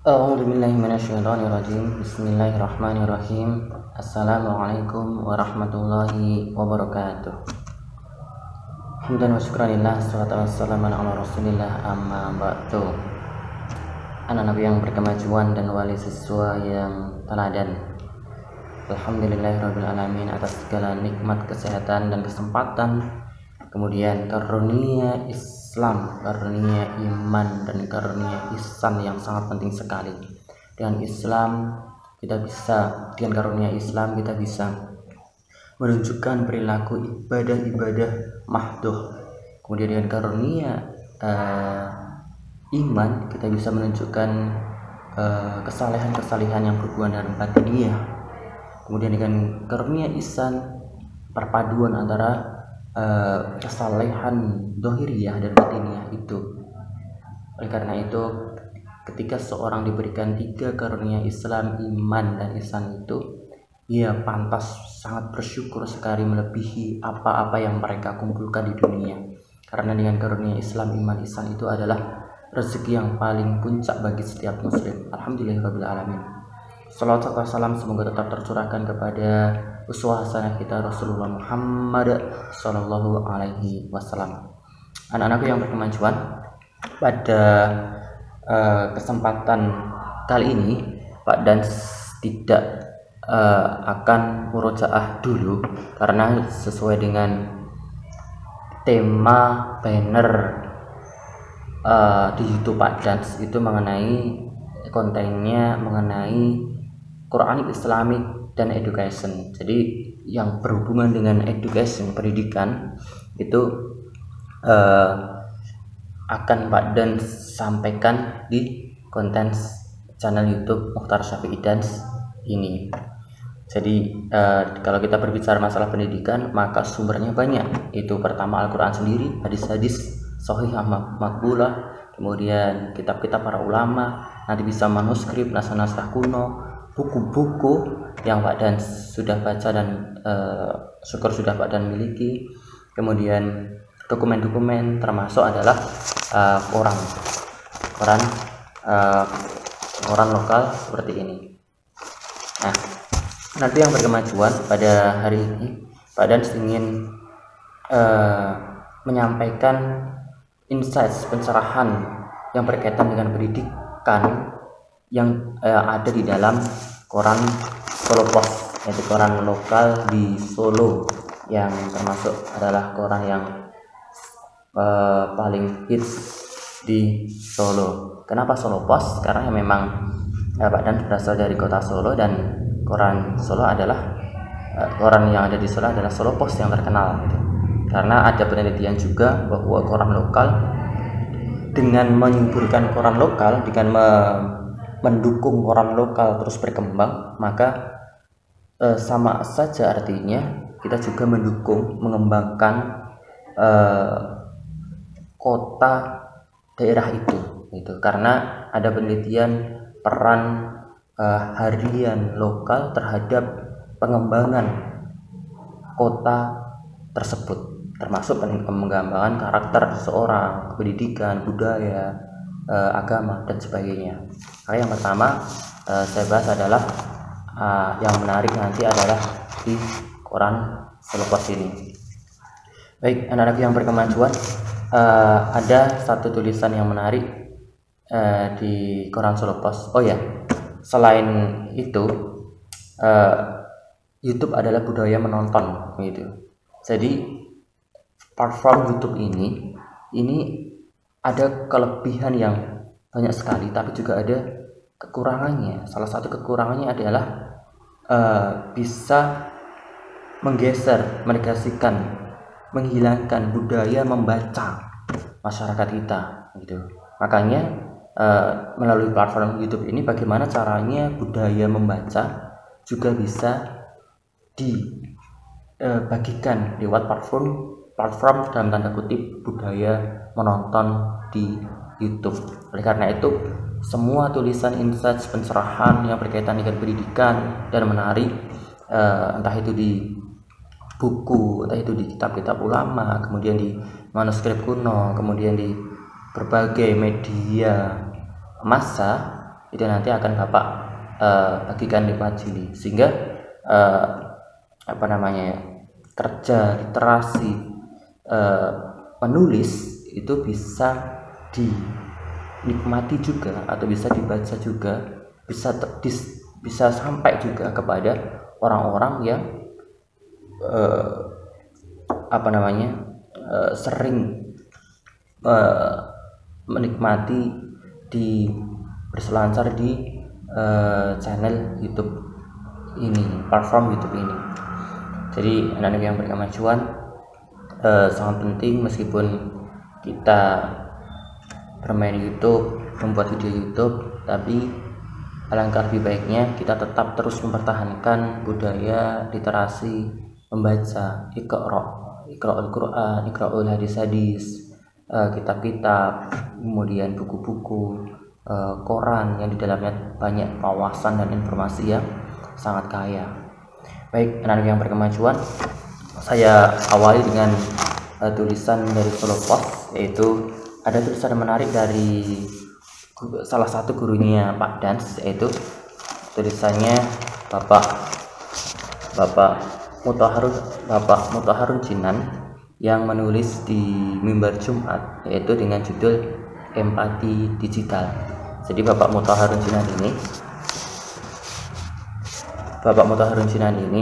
A'udzubillahiminasyaitonirrajim. Bismillahirrahmanirrahim. Assalamualaikum warahmatullahi wabarakatuh. Hamdan wa syukranillah, salatu wassalamu ala rasulillah, amma ba'du. Anak nabi yang berkemajuan dan wali siswa yang teladan, alhamdulillahirabbil alamin atas segala nikmat kesehatan dan kesempatan, kemudian karunia Islam, karunia iman, dan karunia ihsan yang sangat penting sekali. Dengan Islam dengan karunia Islam kita bisa menunjukkan perilaku ibadah-ibadah mahdoh. Kemudian dengan karunia iman kita bisa menunjukkan kesalehan-kesalehan yang berhubungan dengan batiniah. Kemudian dengan karunia ihsan, perpaduan antara kesalehan dohiriyah dan batiniah itu. Oleh karena itu, ketika seorang diberikan 3 karunia Islam, iman, dan ihsan itu, ia pantas sangat bersyukur sekali melebihi apa-apa yang mereka kumpulkan di dunia. Karena dengan karunia Islam, iman, ihsan itu adalah rezeki yang paling puncak bagi setiap muslim. Alhamdulillahirabbil alamin. Salawat serta salam semoga tetap tercurahkan kepada uswah hasanah kita Rasulullah Muhammad sallallahu alaihi wasallam. Anak-anakku yang berkemajuan, pada kesempatan kali ini Pak Dan tidak akan murojaah dulu karena sesuai dengan tema banner di YouTube Pak Dan itu kontennya mengenai Quranic Islamic dan education. Jadi yang berhubungan dengan education, pendidikan itu akan Pak Dan sampaikan di konten channel YouTube Mukhtar Syafi'i Dance ini. Jadi kalau kita berbicara masalah pendidikan, maka sumbernya banyak. Itu pertama Al-Quran sendiri, hadis-hadis sahihah makbulah, kemudian kitab-kitab para ulama, nanti bisa manuskrip, naskah-naskah kuno, buku-buku yang Pak Dan sudah baca dan syukur sudah Pak Dan miliki, kemudian dokumen-dokumen, termasuk adalah koran lokal seperti ini. Nah, nanti yang berkemajuan pada hari ini Pak Dan ingin menyampaikan insights, pencerahan yang berkaitan dengan pendidikan yang ada di dalam koran Solo Post, yaitu koran lokal di Solo yang termasuk adalah koran yang paling hits di Solo. Kenapa Solo Post? Karena memang Pak Dan berasal dari kota Solo dan koran Solo adalah koran yang ada di Solo adalah Solo Post yang terkenal gitu. Karena ada penelitian juga bahwa koran lokal dengan menyuburkan koran lokal, dengan mendukung koran lokal terus berkembang, maka sama saja artinya kita juga mendukung, mengembangkan kota daerah itu gitu. Karena ada penelitian peran harian lokal terhadap pengembangan kota tersebut, termasuk pengembangan karakter seseorang, pendidikan, budaya, agama, dan sebagainya. Nah, yang pertama saya bahas adalah yang menarik nanti adalah di koran selepas ini. Baik, anak-anak yang berkemajuan, ada satu tulisan yang menarik di koran Solo Post. Oh ya, selain itu YouTube adalah budaya menonton gitu. Jadi platform YouTube ini ada kelebihan yang banyak sekali, tapi juga ada kekurangannya. Salah satu kekurangannya adalah bisa menggeser, menegasikan, menghilangkan budaya membaca masyarakat kita gitu. Makanya melalui platform YouTube ini bagaimana caranya budaya membaca juga bisa dibagikan lewat platform dalam tanda kutip budaya menonton di YouTube. Oleh karena itu, semua tulisan insights pencerahan yang berkaitan dengan pendidikan dan menarik, entah itu di buku, entah itu di kitab-kitab ulama, kemudian di manuskrip kuno, kemudian di berbagai media massa, itu nanti akan Bapak bagikan di majelis, sehingga kerja literasi menulis itu bisa dinikmati juga atau bisa dibaca juga, bisa sampai juga kepada orang-orang yang sering menikmati berselancar di channel YouTube ini, platform YouTube ini. Jadi anak-anak yang berkemajuan sangat penting, meskipun kita bermain YouTube, membuat video YouTube, tapi alangkah lebih baiknya kita tetap terus mempertahankan budaya literasi membaca, Iqra'ul Quran, Iqra'ul hadis-hadis, kitab-kitab, kemudian buku-buku, koran yang di dalamnya banyak wawasan dan informasi yang sangat kaya. Baik, anak-anak yang berkemajuan, saya awali dengan tulisan dari Solopos, yaitu ada tulisan menarik dari salah satu gurunya Pak Dans, yaitu tulisannya Bapak Muthaharun Jinan yang menulis di mimbar Jumat, yaitu dengan judul Empati Digital. Jadi Bapak Muthaharun Jinan ini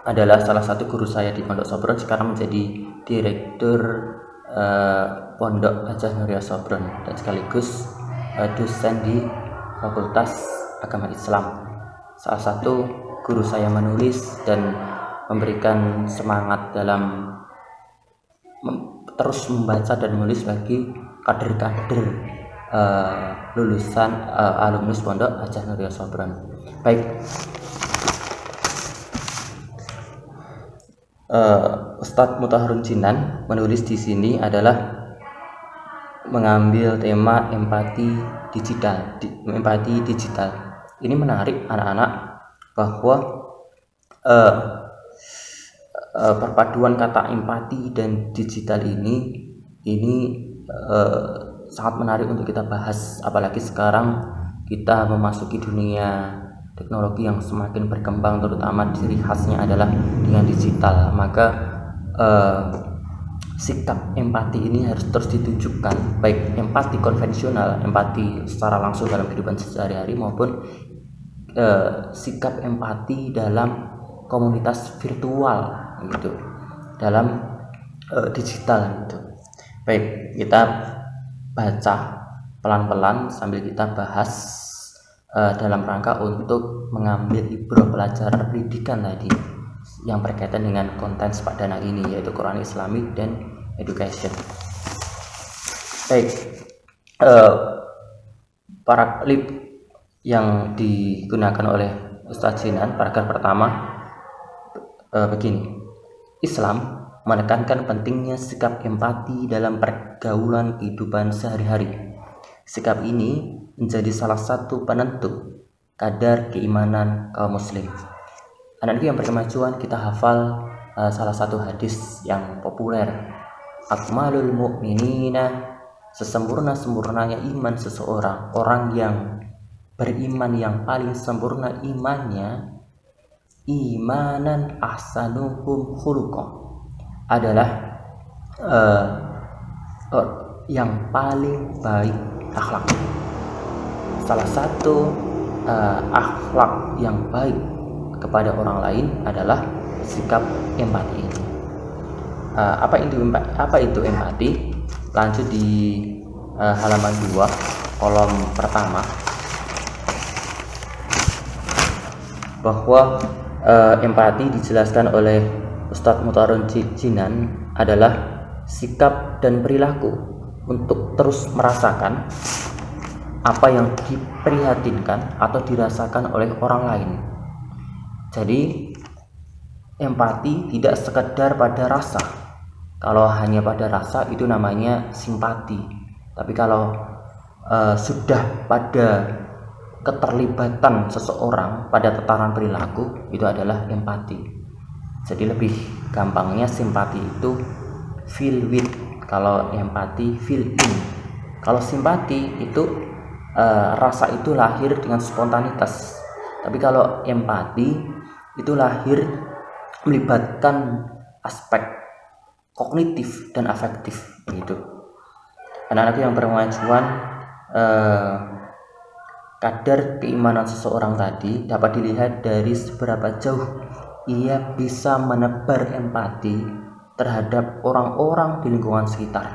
adalah salah satu guru saya di Pondok Sopron, sekarang menjadi direktur Pondok Hajah Nuriyah Sopron dan sekaligus dosen di Fakultas Agama Islam. Salah satu guru saya menulis dan memberikan semangat dalam terus membaca dan menulis bagi kader-kader lulusan alumnus Pondok Hajah Nuriyah Sopron. Baik, Ustadz Muthaharun Jinan menulis di sini adalah mengambil tema empati digital. Ini menarik anak-anak, bahwa perpaduan kata empati dan digital ini sangat menarik untuk kita bahas, apalagi sekarang kita memasuki dunia teknologi yang semakin berkembang, terutama ciri khasnya adalah dengan digital. Maka sikap empati ini harus terus ditunjukkan, baik empati konvensional, empati secara langsung dalam kehidupan sehari-hari, maupun sikap empati dalam komunitas virtual gitu, dalam digital gitu. Baik, kita baca pelan-pelan sambil kita bahas dalam rangka untuk mengambil ibrah pelajaran pendidikan tadi yang berkaitan dengan konten Sepadana ini, yaitu Quran Islamic dan Education. Baik, paraklif yang digunakan oleh Ustadz Jinan, paragraf pertama begini: Islam menekankan pentingnya sikap empati dalam pergaulan kehidupan sehari-hari. Sikap ini menjadi salah satu penentu kadar keimanan kaum muslim. Anak-anak yang berkemajuan, kita hafal salah satu hadis yang populer: akmalul mu'minina, sesempurna-sempurnanya iman seseorang, orang yang beriman yang paling sempurna imannya, imanan ahsanuhum khuluqan, adalah yang paling baik akhlak. Salah satu akhlak yang baik kepada orang lain adalah sikap empati ini. Apa itu empati? Lanjut di halaman 2 kolom pertama, bahwa empati dijelaskan oleh Ustadz Muthaharun Jinan adalah sikap dan perilaku untuk terus merasakan apa yang diprihatinkan atau dirasakan oleh orang lain. Jadi empati tidak sekedar pada rasa. Kalau hanya pada rasa itu namanya simpati. Tapi kalau sudah pada keterlibatan seseorang pada tataran perilaku, itu adalah empati. Jadi lebih gampangnya simpati itu feel with, kalau empati feel in. Kalau simpati itu rasa itu lahir dengan spontanitas. Tapi kalau empati itu lahir melibatkan aspek kognitif dan afektif begitu. Anak-anak yang berkemajuan, kadar keimanan seseorang tadi dapat dilihat dari seberapa jauh ia bisa menebar empati terhadap orang-orang di lingkungan sekitar.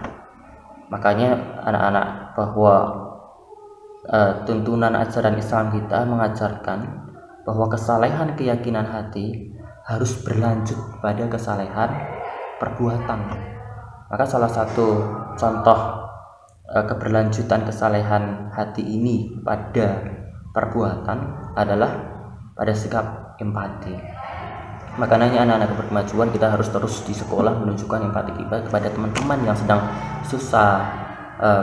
Makanya anak-anak bahwa tuntunan ajaran Islam kita mengajarkan bahwa kesalehan keyakinan hati harus berlanjut pada kesalehan perbuatan. Maka salah satu contoh keberlanjutan kesalehan hati ini pada perbuatan adalah pada sikap empati. Makanya anak-anak berkemajuan kita harus terus di sekolah menunjukkan empati kita kepada teman-teman yang sedang susah,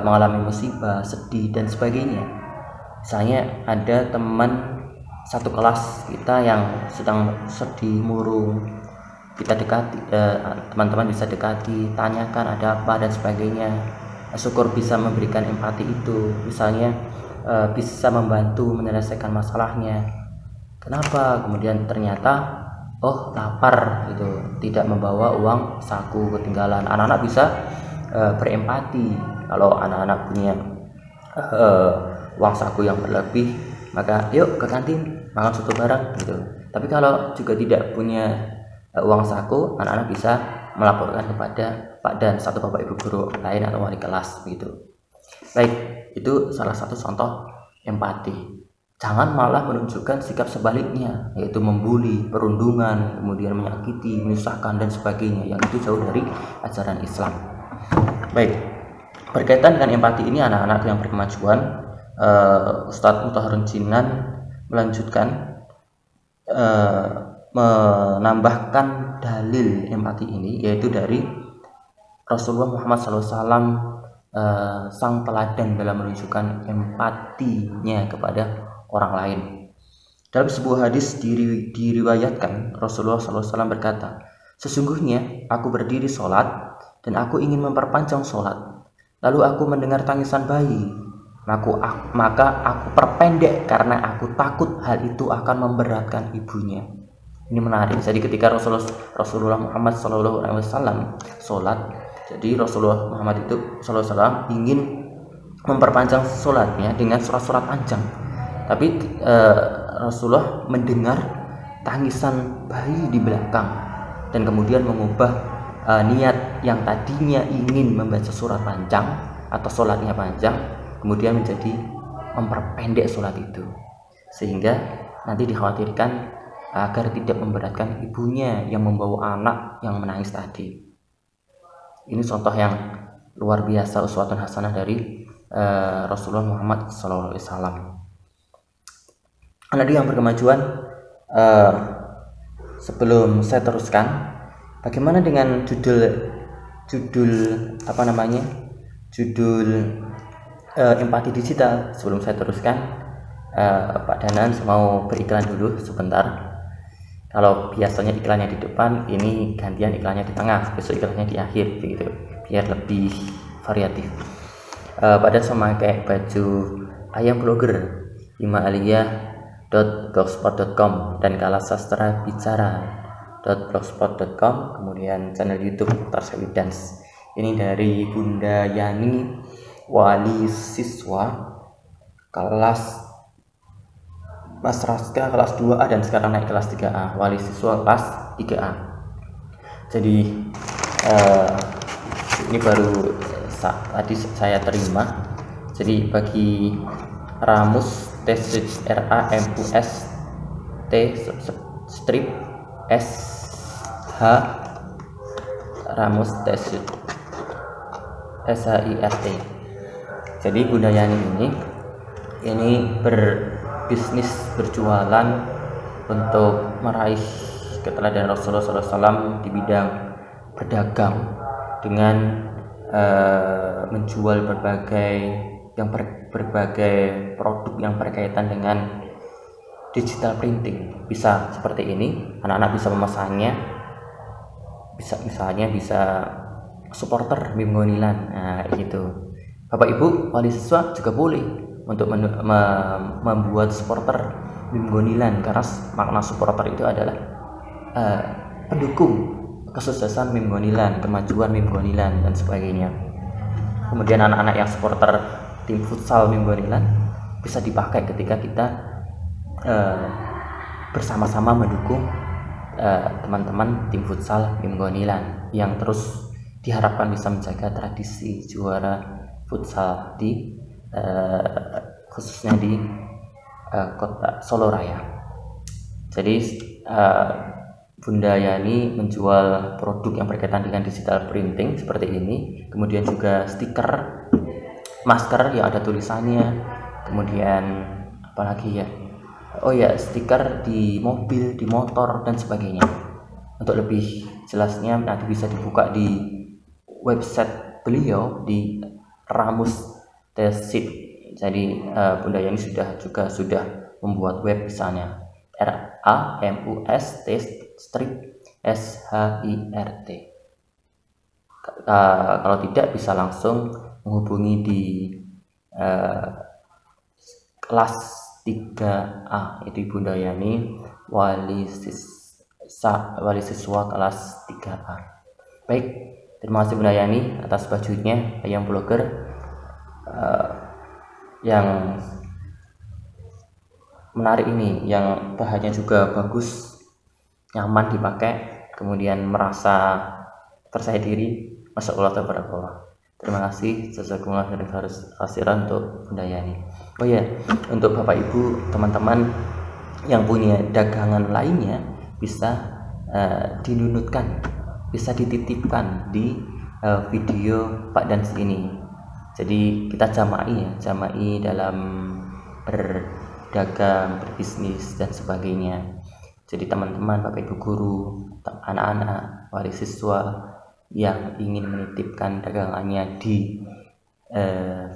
mengalami musibah, sedih dan sebagainya. Misalnya ada teman satu kelas kita yang sedang sedih, murung, kita dekati, teman-teman bisa dekati, tanyakan ada apa dan sebagainya. Syukur bisa memberikan empati itu, misalnya bisa membantu menyelesaikan masalahnya. Kenapa? Kemudian ternyata lapar gitu, tidak membawa uang saku, ketinggalan. Anak-anak bisa berempati. Kalau anak-anak punya uang saku yang berlebih, maka yuk ke kantin makan soto bareng gitu. Tapi kalau juga tidak punya uang saku, anak-anak bisa melaporkan kepada Pak dan satu bapak ibu guru lain atau wali kelas begitu. Baik, itu salah satu contoh empati. Jangan malah menunjukkan sikap sebaliknya, yaitu membuli, perundungan, kemudian menyakiti, menyusahkan dan sebagainya, yang itu jauh dari ajaran Islam. Baik, berkaitan dengan empati ini anak-anak yang berkemajuan, Ustadz Mutahharun Jinan melanjutkan menambahkan dalil empati ini, yaitu dari Rasulullah Muhammad SAW, sang teladan dalam menunjukkan empatinya kepada orang lain. Dalam sebuah hadis diriwayatkan Rasulullah SAW berkata, "Sesungguhnya aku berdiri sholat dan aku ingin memperpanjang sholat. Lalu aku mendengar tangisan bayi. Maka aku perpendek karena aku takut hal itu akan memberatkan ibunya." Ini menarik. Jadi ketika Rasulullah Muhammad SAW sholat, jadi Rasulullah Muhammad itu SAW ingin memperpanjang sholatnya dengan surat-surat panjang. Tapi Rasulullah mendengar tangisan bayi di belakang dan kemudian mengubah niat yang tadinya ingin membaca surat panjang atau sholatnya panjang, kemudian menjadi memperpendek sholat itu, sehingga nanti dikhawatirkan agar tidak memberatkan ibunya yang membawa anak yang menangis tadi. Ini contoh yang luar biasa, uswatun hasanah dari Rasulullah Muhammad SAW. Anak yang berkemajuan, sebelum saya teruskan, bagaimana dengan judul empati digital? Sebelum saya teruskan, Pak Danan mau beriklan dulu sebentar. Kalau biasanya iklannya di depan, ini gantian iklannya di tengah, besok iklannya di akhir, begitu, biar lebih variatif. Pada memakai baju ayam blogger, imaaliyah.blogspot.com dan kalasastrabicara.blogspot.com, kemudian channel YouTube Dr. Sewi Dance. Ini dari Bunda Yani, wali siswa kelas Mas Raska kelas 2A dan sekarang naik kelas 3A, wali siswa kelas 3A. Jadi ini baru tadi saya terima. Jadi bagi Ramus TSRAMUS T strip SH Ramus SHIRT. Jadi Bunda Yani ini bisnis berjualan untuk meraih keteladanan Rasulullah SAW di bidang berdagang dengan menjual berbagai produk yang berkaitan dengan digital printing. Bisa seperti ini, anak-anak bisa memesannya, bisa supporter Bim Gonilan, gitu. Bapak Ibu wali siswa juga boleh untuk membuat supporter BIM Gonilan, karena makna supporter itu adalah pendukung kesuksesan BIM Gonilan, kemajuan BIM Gonilan dan sebagainya. Kemudian anak-anak yang supporter tim futsal BIM Gonilan bisa dipakai ketika kita bersama-sama mendukung teman-teman tim futsal BIM Gonilan yang terus diharapkan bisa menjaga tradisi juara futsal di khususnya di kota Solo Raya. Jadi Bunda Yani menjual produk yang berkaitan dengan digital printing seperti ini, kemudian juga stiker, masker yang ada tulisannya, kemudian apalagi ya, oh ya, stiker di mobil, di motor dan sebagainya. Untuk lebih jelasnya nanti bisa dibuka di website beliau di Ramus Tesit. Jadi Bunda Yani sudah membuat web misalnya RAMUS SHIRT. Kalau tidak bisa langsung menghubungi di kelas 3A, itu Bunda Yani, wali siswa kelas 3A. Baik, terima kasih Bunda Yani atas bajunya yang blogger yang menarik ini, yang bahannya juga bagus, nyaman dipakai, kemudian merasa percaya diri. Masya Allah, tabarakallah. Terima kasih, jazakumullah khairan untuk Bunda Yani. Oh ya, untuk Bapak Ibu, teman-teman yang punya dagangan lainnya bisa dinunutkan, bisa dititipkan di video Pak Dans ini. Jadi kita jama'i dalam berdagang, berbisnis dan sebagainya. Jadi teman-teman, Bapak Ibu guru, anak-anak, wali siswa yang ingin menitipkan dagangannya di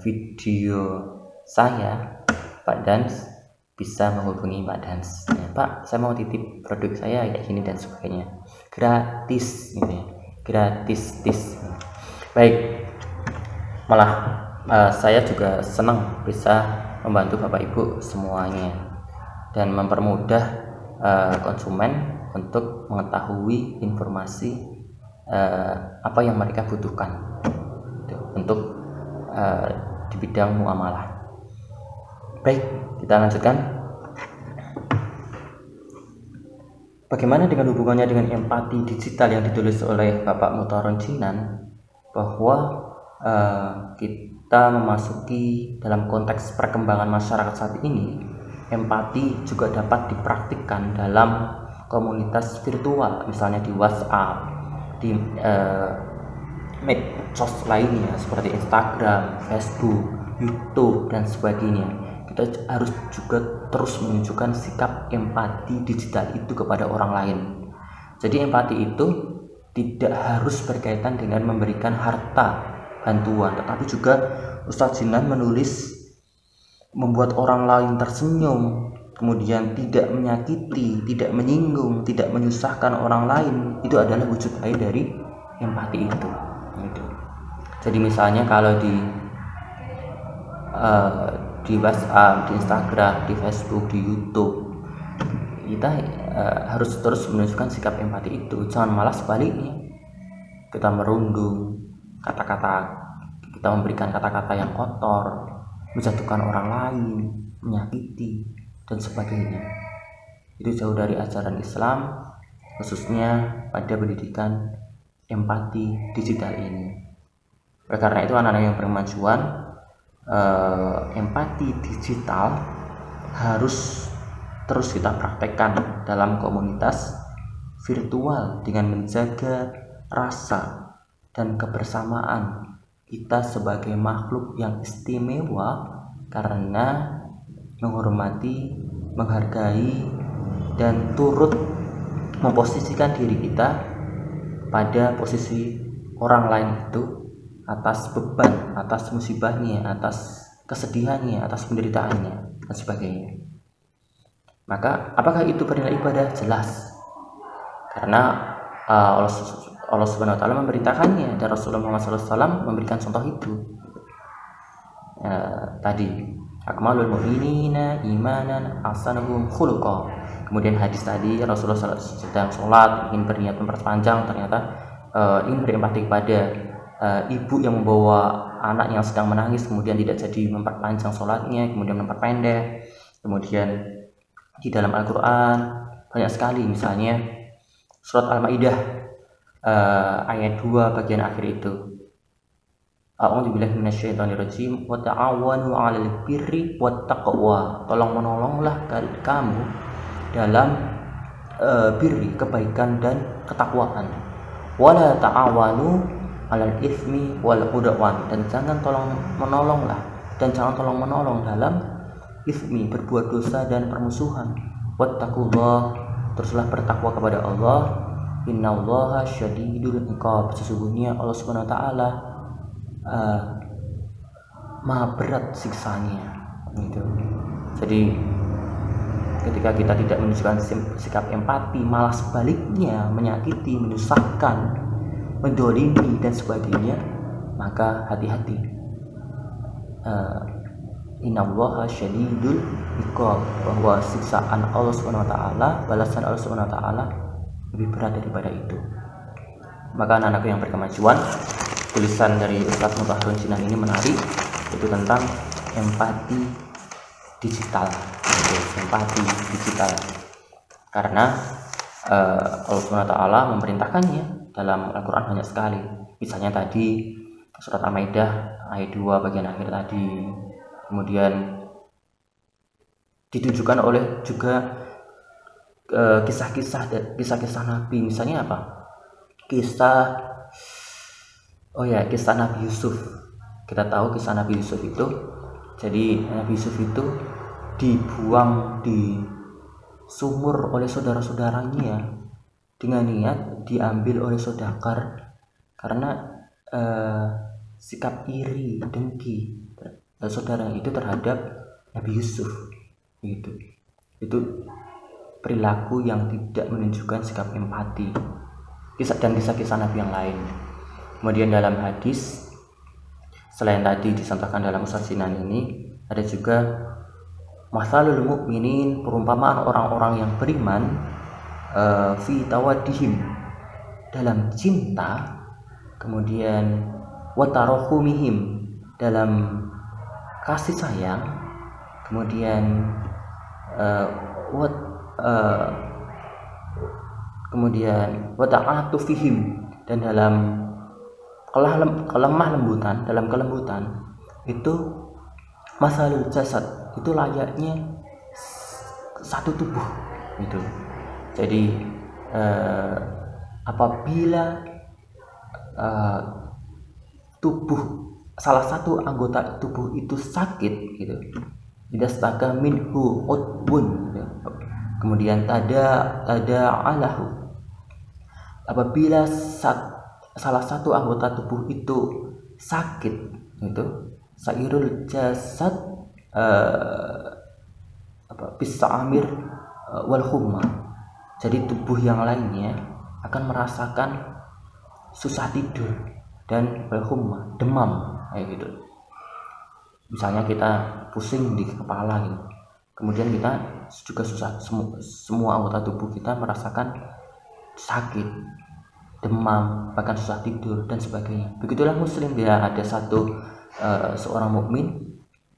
video saya, Pak Dans, bisa menghubungi Pak Dans. Ya, Pak, saya mau titip produk saya kayak gini dan sebagainya, gratis gitu ya, gratis. Baik, malah saya juga senang bisa membantu Bapak Ibu semuanya dan mempermudah konsumen untuk mengetahui informasi apa yang mereka butuhkan untuk di bidang muamalah. Baik, kita lanjutkan. Bagaimana dengan hubungannya dengan empati digital yang ditulis oleh Bapak Mutaron Jinan, bahwa kita memasuki dalam konteks perkembangan masyarakat saat ini, empati juga dapat dipraktikkan dalam komunitas virtual, misalnya di WhatsApp, di medsos lainnya seperti Instagram, Facebook, YouTube dan sebagainya. Kita harus juga terus menunjukkan sikap empati digital itu kepada orang lain. Jadi empati itu tidak harus berkaitan dengan memberikan harta bantuan, tetapi juga Ustadz Jinan menulis membuat orang lain tersenyum, kemudian tidak menyakiti, tidak menyinggung, tidak menyusahkan orang lain, itu adalah wujud lain dari empati itu. Jadi misalnya kalau di WhatsApp, di Instagram, di Facebook, di YouTube, kita harus terus menunjukkan sikap empati itu. Jangan malah sebaliknya, kita merundung kita memberikan kata-kata yang kotor, menjatuhkan orang lain, menyakiti dan sebagainya. Itu jauh dari ajaran Islam, khususnya pada pendidikan empati digital ini. Oleh karena itu, anak-anak yang berkemajuan, empati digital harus terus kita praktekkan dalam komunitas virtual dengan menjaga rasa dan kebersamaan kita sebagai makhluk yang istimewa karena menghormati, menghargai, dan turut memposisikan diri kita pada posisi orang lain itu atas beban, atas musibahnya, atas kesedihannya, atas penderitaannya dan sebagainya. Maka apakah itu bernilai ibadah? Jelas, karena Allah Subhanahu wa Ta'ala memberitakannya dan Rasulullah Muhammad SAW memberikan contoh itu tadi. akmalul mu'minina imanan ahsanuhum khuluqa. Kemudian hadis tadi Rasulullah sedang sholat ingin berniat memperpanjang, ternyata ingin berempati kepada ibu yang membawa anak yang sedang menangis, kemudian tidak jadi memperpanjang sholatnya, kemudian memperpendek. Kemudian di dalam Al-Quran banyak sekali, misalnya surat Al-Maidah ayat 2 bagian akhir itu, a'udzubillahi minasyaitonirrajim, wa ta'awanu 'alal birri wat taqwa. Tolong menolonglah kamu dalam birri, kebaikan dan ketakwaan. Wala ta'awanu 'alal itsmi wal 'udwan, dan jangan tolong menolong dalam itsmi, berbuat dosa dan permusuhan. Wattaqullah, teruslah bertakwa kepada Allah. Innallaha syadidul iqab, sesungguhnya Allah Subhanahu wa taala maha berat siksanya gitu. Jadi ketika kita tidak menunjukkan sikap empati, malah sebaliknya menyakiti, menyusahkan, mendolimi dan sebagainya, maka hati-hati. Innallaha syadidul iqab, bahwa siksaan Allah Subhanahu wa taala, balasan Allah Subhanahu wa taala lebih berat daripada itu. Maka anak-anakku yang berkemajuan, tulisan dari Ustaz Mubahrun Sinan ini menarik, itu tentang empati digital. Empati digital, karena Allah Subhanahu wa taala memerintahkannya dalam Al-Quran banyak sekali. Misalnya tadi surat Al-Maidah ayat 2 bagian akhir tadi. Kemudian ditujukan oleh juga kisah-kisah Nabi. Misalnya apa? Kisah Nabi Yusuf. Kita tahu kisah Nabi Yusuf itu, jadi Nabi Yusuf itu dibuang di sumur oleh saudara-saudaranya dengan niat diambil oleh Sodakar karena sikap iri, dengki saudara itu terhadap Nabi Yusuf. Itu perilaku yang tidak menunjukkan sikap empati. Kisah-kisah Nabi yang lain. Kemudian dalam hadis, selain tadi disampaikan dalam Ustaz Sinan ini, ada juga masalul mu'minin, perumpamaan orang-orang yang beriman, fi tawaddihim, dalam cinta, kemudian watarahumihim, dalam kasih sayang, kemudian wata'atufihim, dan dalam kelembutan, itu masalul jasad, itu layaknya satu tubuh gitu. Jadi apabila salah satu anggota tubuh itu sakit gitu, idastaka minhu udwun gitu. Kemudian tada alahu, apabila salah satu anggota tubuh itu sakit itu, sairul jasad bisa amir wal humma, jadi tubuh yang lainnya akan merasakan susah tidur dan wal humma, demam kayak gitu. Misalnya kita pusing di kepala gitu, kemudian kita juga susah, semua anggota tubuh kita merasakan sakit, demam, bahkan susah tidur dan sebagainya. Begitulah muslim, bila ada seorang mukmin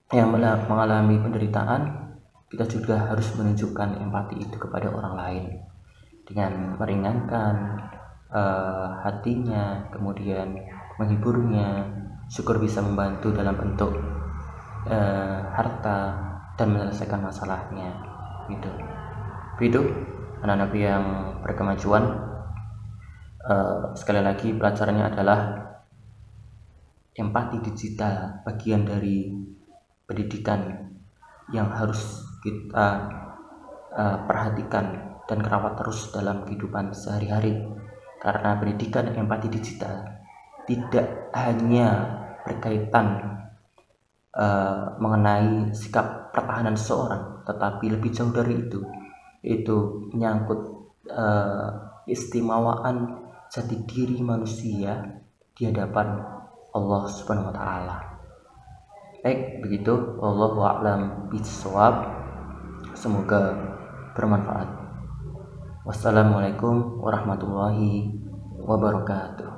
yang mengalami penderitaan, kita juga harus menunjukkan empati itu kepada orang lain dengan meringankan hatinya, kemudian menghiburnya, syukur bisa membantu dalam bentuk harta dan menyelesaikan masalahnya gitu. Begitu anak-anak yang berkemajuan, sekali lagi pelajarannya adalah empati digital, bagian dari pendidikan yang harus kita perhatikan dan kerawat terus dalam kehidupan sehari-hari. Karena pendidikan empati digital tidak hanya berkaitan mengenai sikap pertahanan seseorang, tetapi lebih jauh dari itu, yaitu menyangkut istimewaan jati diri manusia di hadapan Allah Subhanahu wa taala. Baik, begitu. Wallahu a'lam bishawab. Semoga bermanfaat. Wassalamualaikum warahmatullahi wabarakatuh.